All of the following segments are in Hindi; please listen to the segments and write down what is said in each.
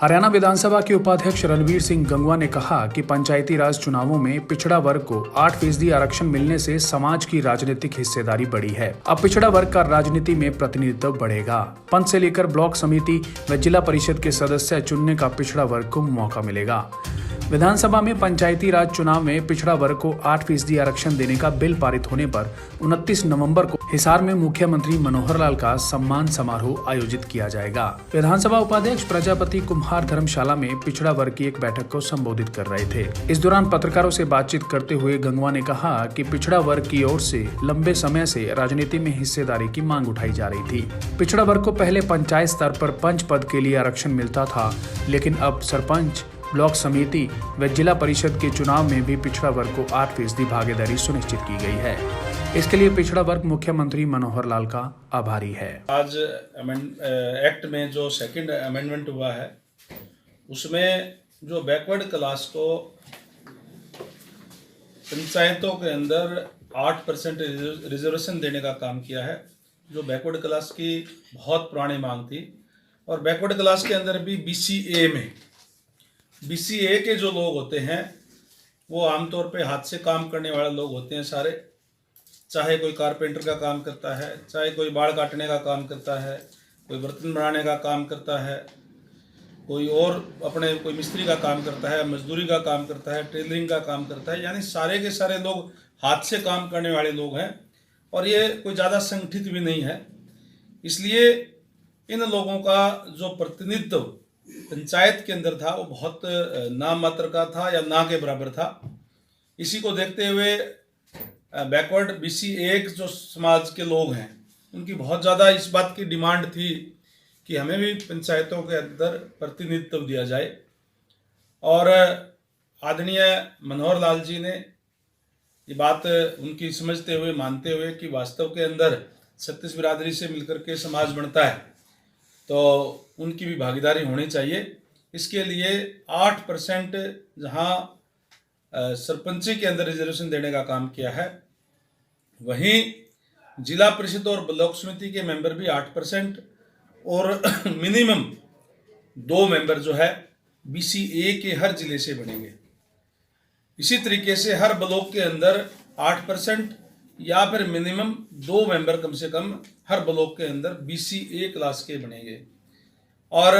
हरियाणा विधानसभा के उपाध्यक्ष रणवीर सिंह गंगवा ने कहा कि पंचायती राज चुनावों में पिछड़ा वर्ग को 8% आरक्षण मिलने से समाज की राजनीतिक हिस्सेदारी बढ़ी है। अब पिछड़ा वर्ग का राजनीति में प्रतिनिधित्व बढ़ेगा। पंच से लेकर ब्लॉक समिति व जिला परिषद के सदस्य चुनने का पिछड़ा वर्ग को मौका मिलेगा। विधानसभा में पंचायती राज चुनाव में पिछड़ा वर्ग को 8% आरक्षण देने का बिल पारित होने पर 29 नवंबर को हिसार में मुख्यमंत्री मनोहर लाल का सम्मान समारोह आयोजित किया जाएगा। विधानसभा उपाध्यक्ष प्रजापति कुम्हार धर्मशाला में पिछड़ा वर्ग की एक बैठक को संबोधित कर रहे थे। इस दौरान पत्रकारों से बातचीत करते हुए गंगवा ने कहा कि पिछड़ा वर्ग की ओर से लंबे समय से राजनीति में हिस्सेदारी की मांग उठाई जा रही थी। पिछड़ा वर्ग को पहले पंचायत स्तर पर पंच पद के लिए आरक्षण मिलता था, लेकिन अब सरपंच, ब्लॉक समिति व जिला परिषद के चुनाव में भी पिछड़ा वर्ग को 8% भागीदारी सुनिश्चित की गई है। इसके लिए पिछड़ा वर्ग मुख्यमंत्री मनोहर लाल का आभारी है। आज एक्ट में जो सेकंड अमेंडमेंट हुआ है उसमें जो बैकवर्ड क्लास को पंचायतों के अंदर 8% रिजर्वेशन देने का काम किया है, जो बैकवर्ड क्लास की बहुत पुरानी मांग थी। और बैकवर्ड क्लास के अंदर भी BCA के जो लोग होते हैं वो आमतौर पे हाथ से काम करने वाले लोग होते हैं सारे, चाहे कोई कारपेंटर का काम करता है, चाहे कोई बाल काटने का काम करता है, कोई बर्तन बनाने का काम करता है, कोई और कोई मिस्त्री का काम करता है, मजदूरी का काम करता है, टेलरिंग का काम करता है, यानी सारे के सारे लोग हाथ से काम करने वाले लोग हैं और ये कोई ज़्यादा संगठित भी नहीं है। इसलिए इन लोगों का जो प्रतिनिधित्व पंचायत के अंदर था वो बहुत नाम मात्र का था या ना के बराबर था। इसी को देखते हुए बैकवर्ड BCA जो समाज के लोग हैं उनकी बहुत ज़्यादा इस बात की डिमांड थी कि हमें भी पंचायतों के अंदर प्रतिनिधित्व दिया जाए। और आदरणीय मनोहर लाल जी ने ये बात उनकी समझते हुए, मानते हुए कि वास्तव के अंदर 36 बिरादरी से मिलकर के समाज बनता है तो उनकी भी भागीदारी होनी चाहिए। इसके लिए 8% जहाँ सरपंची के अंदर रिजर्वेशन देने का काम किया है, वहीं जिला परिषद और ब्लॉक समिति के मेंबर भी 8% और मिनिमम 2 मेंबर जो है BCA के हर जिले से बनेंगे। इसी तरीके से हर ब्लॉक के अंदर 8% या फिर मिनिमम 2 मेंबर कम से कम हर ब्लॉक के अंदर BCA क्लास के बनेंगे। और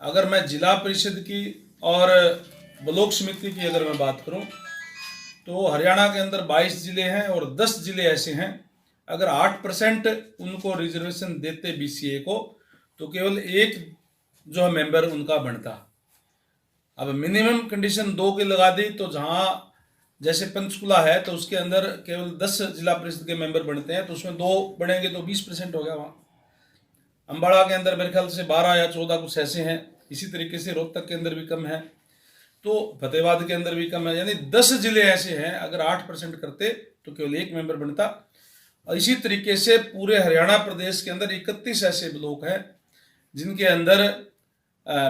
अगर मैं जिला परिषद की और ब्लॉक समिति की अगर मैं बात करूं तो हरियाणा के अंदर 22 जिले हैं और 10 जिले ऐसे हैं, अगर 8% उनको रिजर्वेशन देते BCA को तो केवल 1 जो है मेंबर उनका बनता। अब मिनिमम कंडीशन 2 की लगा दी तो जहां जैसे पंचकुला है तो उसके अंदर केवल 10 जिला परिषद के मेंबर बनते हैं तो उसमें 2 बनेंगे तो 20% हो गया। वहाँ अम्बाड़ा के अंदर मेरे ख्याल से 12 या 14 कुछ ऐसे हैं। इसी तरीके से रोहतक के अंदर भी कम है, तो फतेहाबाद के अंदर भी कम है, यानी 10 जिले ऐसे हैं अगर 8% करते तो केवल 1 मेंबर बनता। और इसी तरीके से पूरे हरियाणा प्रदेश के अंदर 31 ऐसे ब्लॉक हैं जिनके अंदर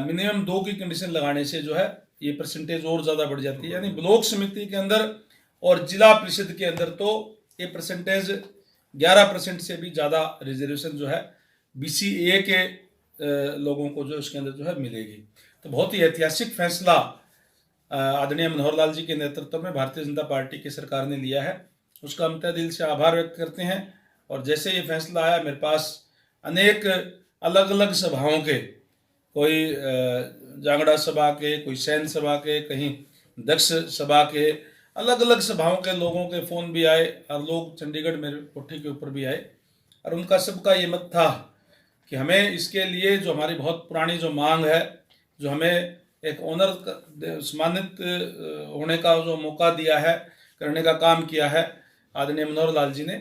मिनिमम 2 की कंडीशन लगाने से जो है ये परसेंटेज और ज़्यादा बढ़ जाती है। यानी ब्लॉक समिति के अंदर और जिला परिषद के अंदर तो ये परसेंटेज 11% से भी ज़्यादा रिजर्वेशन जो है BCA के लोगों को जो इसके अंदर जो है मिलेगी। तो बहुत ही ऐतिहासिक फैसला आदरणीय मनोहर लाल जी के नेतृत्व में भारतीय जनता पार्टी की सरकार ने लिया है, उसका हम तहे दिल से आभार व्यक्त करते हैं। और जैसे ये फैसला आया मेरे पास अनेक अलग अलग सभाओं के, कोई जांगड़ा सभा के, कोई सैन सभा के, कहीं दक्ष सभा के, अलग अलग सभाओं के लोगों के फ़ोन भी आए और लोग चंडीगढ़ मेरे कोठी के ऊपर भी आए और उनका सबका ये मत था कि हमें इसके लिए जो हमारी बहुत पुरानी जो मांग है, जो हमें एक ऑनर सम्मानित होने का जो मौका दिया है, करने का काम किया है आदरणीय मनोहर लाल जी ने,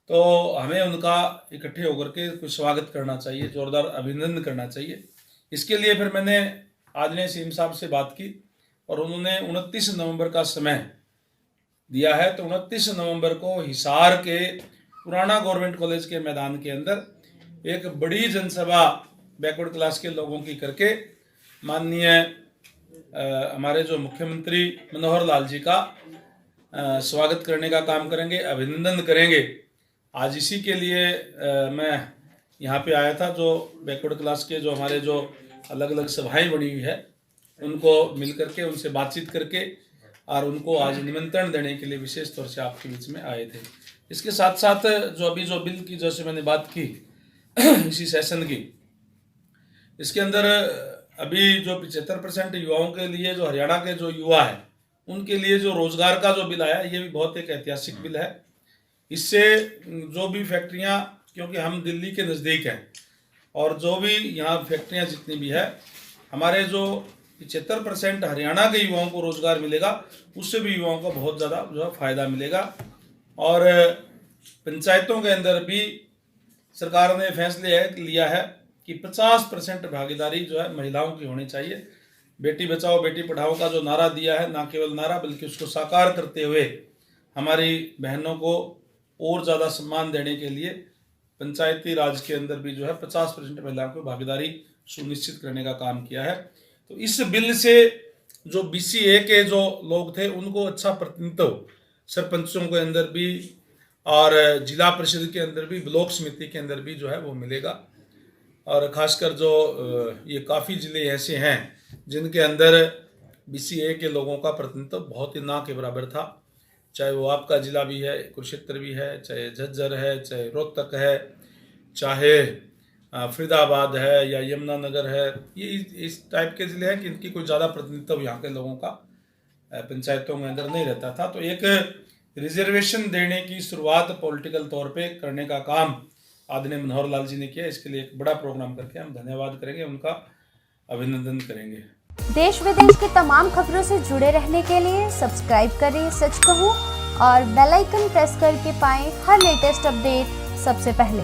तो हमें उनका इकट्ठे होकर के कुछ स्वागत करना चाहिए, जोरदार अभिनंदन करना चाहिए। इसके लिए फिर मैंने आदरणीय सीएम साहब से बात की और उन्होंने 29 नवंबर का समय दिया है। तो 29 नवंबर को हिसार के पुराना गवर्नमेंट कॉलेज के मैदान के अंदर एक बड़ी जनसभा बैकवर्ड क्लास के लोगों की करके माननीय हमारे जो मुख्यमंत्री मनोहर लाल जी का स्वागत करने का काम करेंगे, अभिनंदन करेंगे। आज इसी के लिए मैं यहाँ पे आया था। जो बैकवर्ड क्लास के जो हमारे जो अलग अलग सभाएं बनी हुई है, उनको मिल करके उनसे बातचीत करके और उनको आज निमंत्रण देने के लिए विशेष तौर से आपके बीच में आए थे। इसके साथ साथ जो बिल की जैसे मैंने बात की इसी सेशन की, इसके अंदर अभी जो 75% युवाओं के लिए, जो हरियाणा के जो युवा है उनके लिए जो रोजगार का जो बिल आया, ये भी बहुत एक ऐतिहासिक बिल है। इससे जो भी फैक्ट्रियां, क्योंकि हम दिल्ली के नज़दीक हैं और जो भी यहाँ फैक्ट्रियां जितनी भी है, हमारे जो 75% हरियाणा के युवाओं को रोजगार मिलेगा, उससे भी युवाओं को बहुत ज़्यादा जो है फायदा मिलेगा। और पंचायतों के अंदर भी सरकार ने फैसले लिया है कि 50% भागीदारी जो है महिलाओं की होनी चाहिए। बेटी बचाओ बेटी पढ़ाओ का जो नारा दिया है, ना केवल नारा बल्कि उसको साकार करते हुए हमारी बहनों को और ज़्यादा सम्मान देने के लिए पंचायती राज के अंदर भी जो है 50% महिलाओं को भागीदारी सुनिश्चित करने का काम किया है। तो इस बिल से जो BCA के जो लोग थे उनको अच्छा प्रतिनिधित्व सरपंचों के अंदर भी और जिला परिषद के अंदर भी, ब्लॉक समिति के अंदर भी जो है वो मिलेगा। और ख़ासकर जो ये काफ़ी ज़िले ऐसे हैं जिनके अंदर BCA के लोगों का प्रतिनिधित्व बहुत ही ना के बराबर था, चाहे वो आपका ज़िला भी है, कुरुक्षेत्र भी है, चाहे झज्जर है, चाहे रोहतक है, चाहे फरीदाबाद है या यमुनानगर है। ये इस टाइप के ज़िले हैं कि इनकी कोई ज़्यादा प्रतिनिधित्व यहाँ के लोगों का पंचायतों में अंदर नहीं रहता था। तो एक रिजर्वेशन देने की शुरुआत पॉलिटिकल तौर पे करने का काम आदरणीय मनोहर लाल जी ने किया। इसके लिए एक बड़ा प्रोग्राम करके हम धन्यवाद करेंगे, उनका अभिनंदन करेंगे। देश विदेश की तमाम खबरों से जुड़े रहने के लिए सब्सक्राइब करें सच कहूं और बेल आइकन प्रेस करके पाएं हर लेटेस्ट अपडेट सबसे पहले।